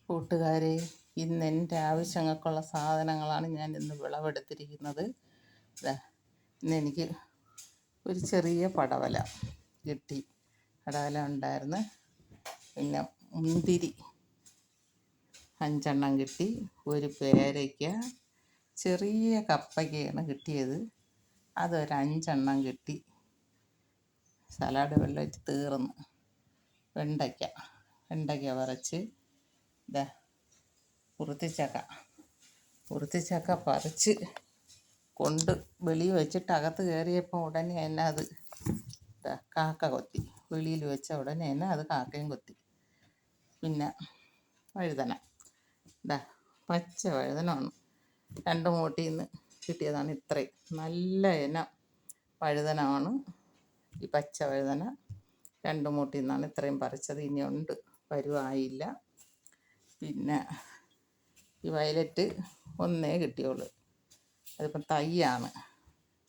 കൂട്ടുകാരെ, ഇന്ന് എൻ്റെ ആവശ്യങ്ങൾക്കുള്ള സാധനങ്ങളാണ് ഞാൻ ഇന്ന് വിളവെടുത്തിരിക്കുന്നത്. ഇന്ന് എനിക്ക് ഒരു ചെറിയ പടവല കിട്ടി. പടവല ഉണ്ടായിരുന്നു. പിന്നെ മുന്തിരി 5 കിട്ടി. ഒരു പേരയ്ക്ക, ചെറിയ കപ്പയ്ക്കയാണ് കിട്ടിയത്, അതൊരു 5 കിട്ടി. സലാഡ് വെള്ളം തീർന്നു. വെണ്ടയ്ക്ക പറിച്ച്. കുറുത്തിച്ചക്ക പറിച്ച് കൊണ്ട് വെളിയിൽ വെച്ചിട്ട് അകത്ത് കയറിയപ്പോൾ ഉടനെ തന്നെ അത് കാക്ക കൊത്തി. വെളിയിൽ വെച്ച ഉടനെ തന്നെ അത് കാക്കയും കൊത്തി. പിന്നെ വഴുതന, പച്ച വഴുതനമാണ്. 2 മൂട്ടിൽ നിന്ന് കിട്ടിയതാണ് ഇത്രയും. നല്ല ഇനം വഴുതനമാണ് ഈ പച്ച വഴുതന. 2 മൂട്ടിൽ നിന്നാണ് ഇത്രയും പറിച്ചത്. ഇനിയുണ്ട്, പരുവായില്ല. പിന്നെ ഈ വയലറ്റ് ഒന്നേ കിട്ടിയുള്ളൂ, അതിപ്പം തൈയാണ്.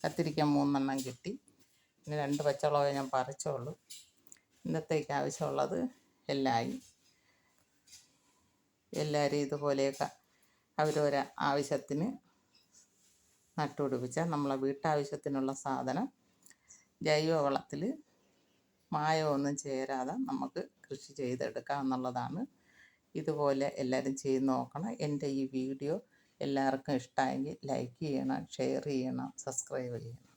കത്തിരിക്ക 3 കിട്ടി. പിന്നെ 2 പച്ചമുളക് ഞാൻ പറിച്ചുള്ളൂ. ഇന്നത്തേക്ക് ആവശ്യമുള്ളത് എല്ലായി. എല്ലാവരും ഇതുപോലെയൊക്കെ അവരവരെ ആവശ്യത്തിന് നട്ടുപിടിപ്പിച്ചാൽ നമ്മളെ വീട്ടാവശ്യത്തിനുള്ള സാധനം ജൈവവളത്തിൽ മായമൊന്നും ചേരാതെ നമുക്ക് കൃഷി ചെയ്തെടുക്കാം എന്നുള്ളതാണ്. ഇതുപോലെ എല്ലാവരും ചെയ്ത് നോക്കണം. എൻ്റെ ഈ വീഡിയോ എല്ലാവർക്കും ഇഷ്ടമായെങ്കിൽ ലൈക്ക് ചെയ്യണം, ഷെയർ ചെയ്യണം, സബ്സ്ക്രൈബ് ചെയ്യണം.